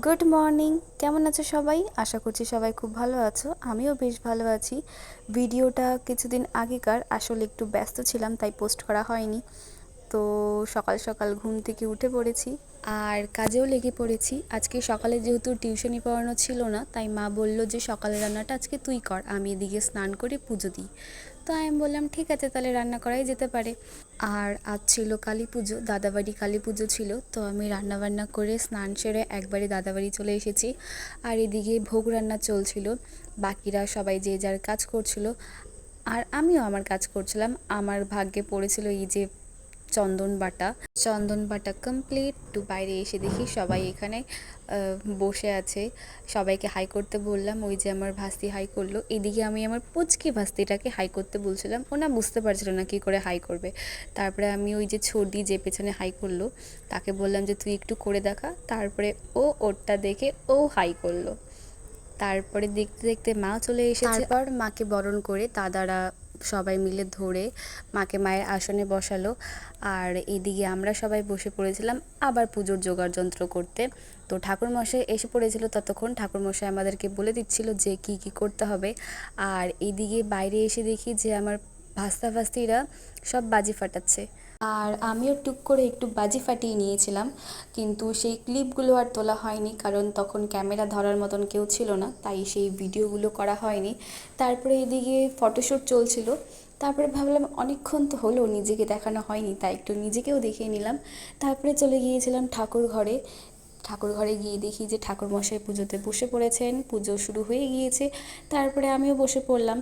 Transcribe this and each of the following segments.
Good morning. কেমন আছো সবাই? আশা করছি সবাই খুব ভালো আছো। আমিও বেশ ভালো আছি। ভিডিওটা কিছুদিন আগেকার, আসলে একটু ব্যস্ত ছিলাম তাই পোস্ট করা হয়নি। তো সকাল সকাল ঘুম থেকে উঠে পড়েছি আর কাজেও লেগে পড়েছি। আজকে সকালে যেহেতু টিউশনি পড়ানো ছিল না, তাই মা বলল যে সকালের রান্নাটা আজকে তুই কর, আমি এদিকে স্নান করে পুজো দিই। তো আমি বললাম ঠিক আছে, তাহলে রান্না করাই যেতে পারে। আর আজ ছিল কালী পুজো, দাদাবাড়ি কালী পুজো ছিল। তো আমি রান্নাবান্না করে স্নান সেরে একবারে দাদাবাড়ি চলে এসেছি। আর এদিকে ভোগ রান্না চলছিল, বাকিরা সবাই যে যার কাজ করছিল আর আমিও আমার কাজ করছিলাম। আমার ভাগ্যে পড়েছিল এই যে চন্দন বাটা কমপ্লিট। তো বাইরে এসে দেখি সবাই এখানে বসে আছে। সবাইকে হাই করতে বললাম, ওই যে আমার ভাস্তি হাই করলো। এদিকে আমি আমার পুচকি ভাস্তিটাকে হাই করতে বলছিলাম, ও না বুঝতে পারছিল না কী করে হাই করবে। তারপরে আমি ওই যে ছর্দি যে পেছনে হাই করলো তাকে বললাম যে তুই একটু করে দেখা। তারপরে ও ওরটা দেখে ও হাই করলো। তারপরে দেখতে দেখতে মা চলে এসেছে। তারপর মাকে বরণ করে দাদারা সবাই মিলে ধরে মাকে মায়ের আসনে বসালো। আর এদিকে আমরা সবাই বসে পড়েছিলাম আবার পুজোর জোগাড় যন্ত্র করতে। তো ঠাকুরমশাই এসে পড়েছিল, ততক্ষণ ঠাকুরমশাই আমাদেরকে বলে দিচ্ছিল যে কি কি করতে হবে। আর এদিকে বাইরে এসে দেখি যে আমার ভাস্তা-ভাস্তিরা সব বাজি ফাটাচ্ছে। আর আমিও টুক করে একটু বাজি ফাটিয়ে নিয়েছিলাম, কিন্তু সেই ক্লিপগুলো আর তোলা হয়নি, কারণ তখন ক্যামেরা ধরার মতন কেউ ছিল না, তাই সেই ভিডিওগুলো করা হয়নি। তারপরে এদিকে ফটোশ্যুট চলছিল। তারপরে ভাবলাম অনেকক্ষণ তো হলো নিজেকে দেখানো হয়নি, তাই একটু নিজেকেও দেখিয়ে নিলাম। তারপরে চলে গিয়েছিলাম ঠাকুর ঘরে। ঠাকুর ঘরে গিয়ে দেখি যে ঠাকুরমশাই পুজোতে বসে পড়েছেন, পুজো শুরু হয়ে গিয়েছে। তারপরে আমিও বসে পড়লাম।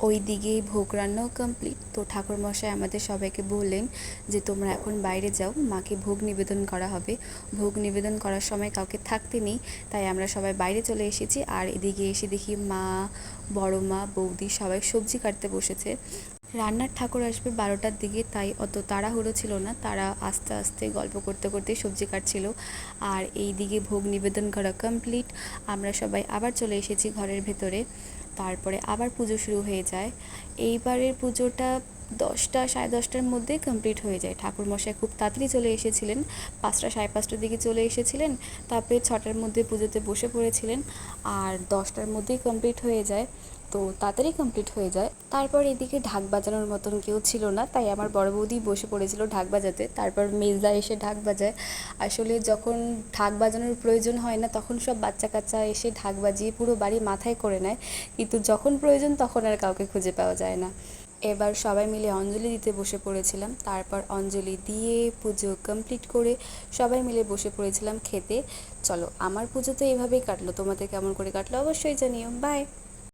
ওই দিকেই ভোগ রান্নাও কমপ্লিট। তো ঠাকুরমশাই আমাদের সবাইকে বললেন যে তোমরা এখন বাইরে যাও, মাকে ভোগ নিবেদন করা হবে। ভোগ নিবেদন করার সময় কাউকে থাকতে নেই, তাই আমরা সবাই বাইরে চলে এসেছি। আর এদিকে এসে দেখি মা, বড় মা, বৌদি সবাই সবজি কাটতে বসেছে। রান্নার ঠাকুর আসবে 12টার দিকে, তাই অত তাড়াহুড়ো ছিল না, তারা আস্তে আস্তে গল্প করতে করতে সবজি কাটছিল। আর এই দিকে ভোগ নিবেদন করা কমপ্লিট। আমরা সবাই আবার চলে এসেছি ঘরের ভেতরে। তারপরে আবার পুজো শুরু হয়ে যায়। এইবারের পুজোটা 10টা সাড়ে 10টার মধ্যে কমপ্লিট হয়ে যায়। ঠাকুরমশাই খুব তাড়াতাড়ি চলে এসেছিলেন, 5টা সাড়ে 5টার দিকে চলে এসেছিলেন। তারপরে 6টার মধ্যে পুজোতে বসে পড়েছিলেন, আর 10টার মধ্যেই কমপ্লিট হয়ে যায়। তো তাড়াতাড়ি কমপ্লিট হয়ে যায়। তারপর এদিকে ঢাক বাজানোর মতন কেউ ছিল না, তাই আমার বড় বৌদি বসে পড়েছিল ঢাক বাজাতে। তারপর মেজদা এসে ঢাক বাজায়। আসলে যখন ঢাক বাজানোর প্রয়োজন হয় না, তখন সব বাচ্চা কাচ্চা এসে ঢাক বাজিয়ে পুরো বাড়ি মাথায় করে নেয়, কিন্তু যখন প্রয়োজন তখন আর কাউকে খুঁজে পাওয়া যায় না। এবার সবাই মিলে অঞ্জলি দিতে বসে পড়েছিলাম। তারপর অঞ্জলি দিয়ে পুজো কমপ্লিট করে সবাই মিলে বসে পড়েছিলাম খেতে। চলো, আমার পুজো তো এইভাবেই কাটলো, তোমাদের কেমন করে কাটলো অবশ্যই জানিও। বাই।